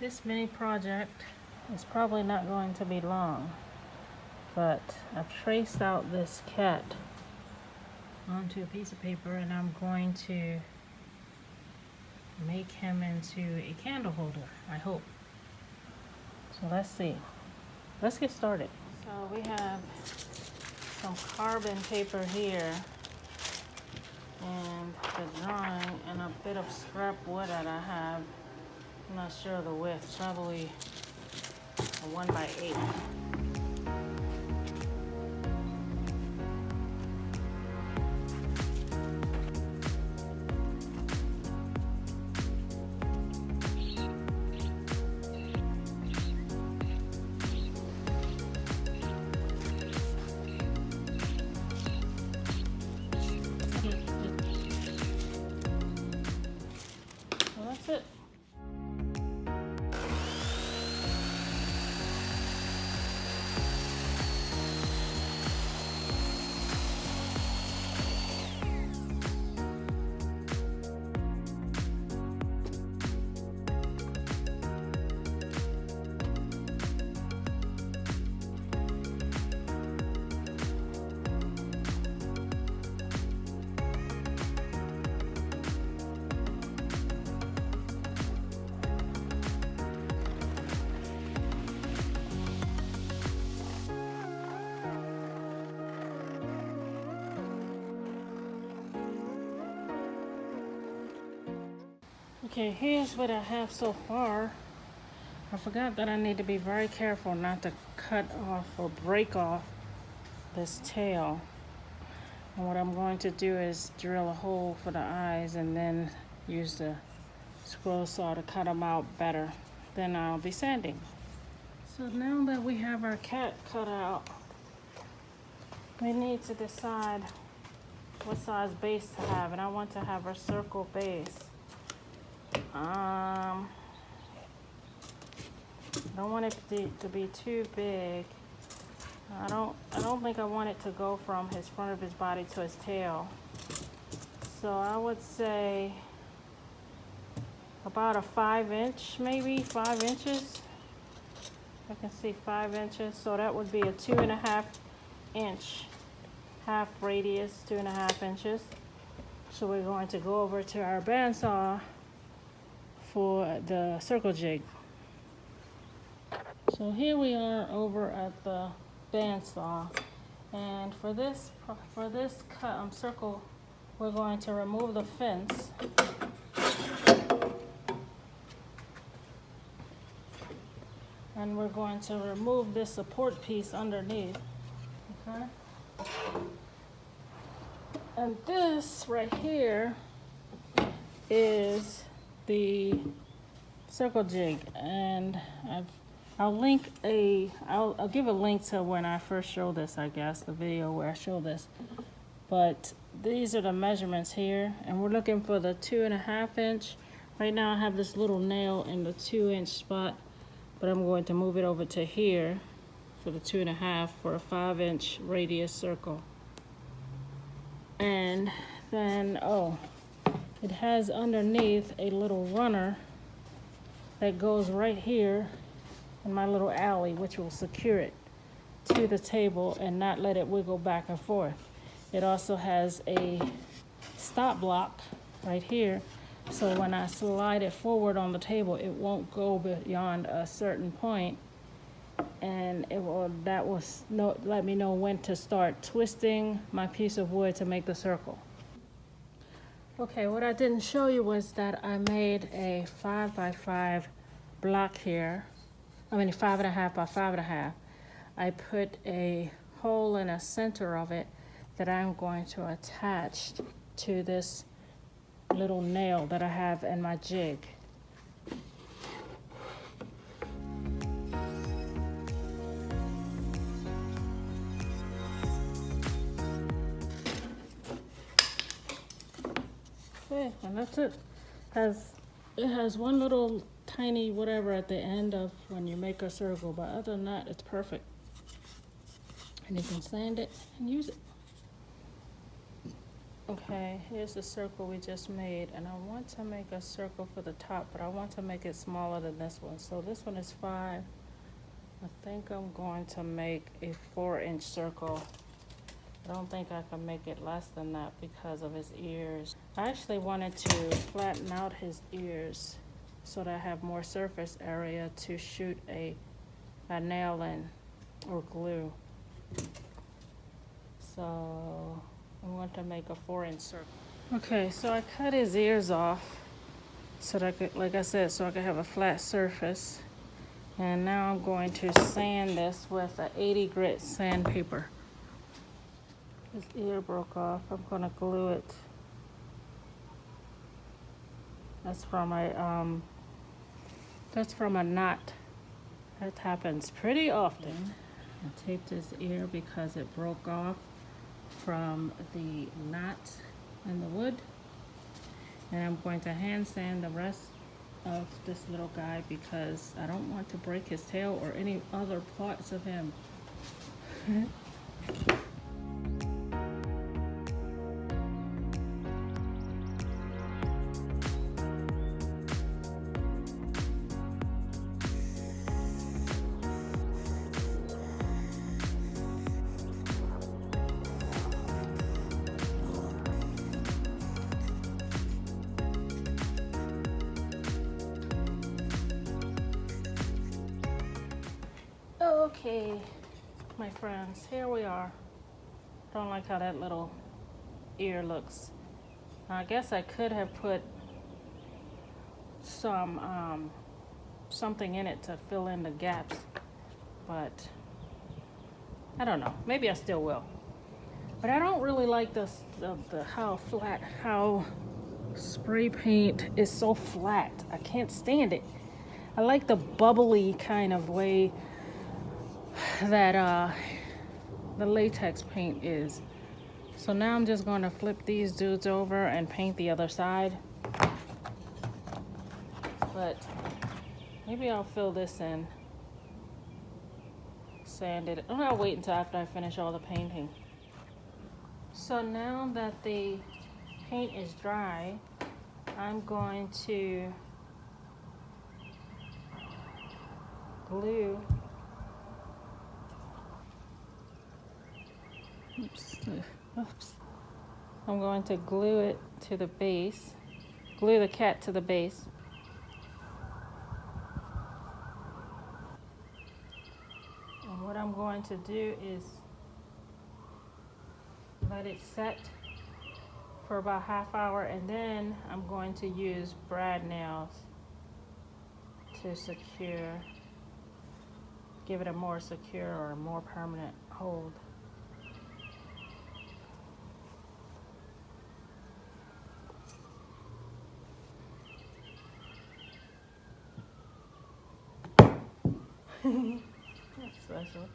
This mini project is probably not going to be long, but I've traced out this cat onto a piece of paper and I'm going to make him into a candle holder, I hope. So let's see. Let's get started. So we have some carbon paper here and the drawing and a bit of scrap wood that I have. I'm not sure of the width, probably a 1x8. So that's it. Okay, here's what I have so far. I forgot that I need to be very careful not to cut off or break off this tail. And what I'm going to do is drill a hole for the eyes and then use the scroll saw to cut them out better. Then I'll be sanding. So now that we have our cat cut out, we need to decide what size base to have, and I want to have a circle base. I don't want it to be too big. I don't think I want it to go from his front of his body to his tail. So I would say about a 5-inch, maybe 5 inches. I can see 5 inches. So that would be a 2.5 inch half radius, 2.5 inches. So we're going to go over to our bandsaw for the circle jig. So here we are over at the bandsaw, and for this circle, we're going to remove the fence. And we're going to remove this support piece underneath. Okay? And this right here is the circle jig, and I'll give a link to when I first showed this, I guess, the video where I showed this. But these are the measurements here, and we're looking for the 2.5 inch. Right now I have this little nail in the 2-inch spot, but I'm going to move it over to here for the 2.5 for a 5-inch radius circle. And then, it has underneath a little runner that goes right here in my little alley, which will secure it to the table and not let it wiggle back and forth. It also has a stop block right here, so when I slide it forward on the table, it won't go beyond a certain point, and that will let me know when to start twisting my piece of wood to make the circle. Okay, what I didn't show you was that I made a 5x5 block here. 5.5 by 5.5. I put a hole in the center of it that I'm going to attach to this little nail that I have in my jig. Okay, and that's it. It has one little tiny whatever at the end of when you make a circle, but other than that, it's perfect. And you can sand it and use it. Okay, here's the circle we just made, and I want to make a circle for the top, but I want to make it smaller than this one. So this one is 5. I think I'm going to make a 4-inch circle. I don't think I can make it less than that because of his ears. I actually wanted to flatten out his ears so that I have more surface area to shoot a nail in or glue. So I want to make a 4-inch circle. Okay, so I cut his ears off so that I could, like I said, so I could have a flat surface. And now I'm going to sand this with an 80 grit sandpaper. His ear broke off. I'm going to glue it. That's from a knot. That happens pretty often. I taped his ear because it broke off from the knot in the wood. And I'm going to hand sand the rest of this little guy because I don't want to break his tail or any other parts of him. Okay, my friends, here we are. Don't like how that little ear looks. I guess I could have put some something in it to fill in the gaps, but I don't know. Maybe I still will. But I don't really like the how spray paint is so flat. I can't stand it. I like the bubbly kind of way that the latex paint is. So now I'm just going to flip these dudes over and paint the other side. But maybe I'll fill this in, sand it. I'll wait until after I finish all the painting. So now that the paint is dry, I'm going to glue. Oops. I'm going to glue it to the base, glue the cat to the base. And what I'm going to do is let it set for about ½ hour, and then I'm going to use brad nails to secure, give it a more secure or a more permanent hold. That's special.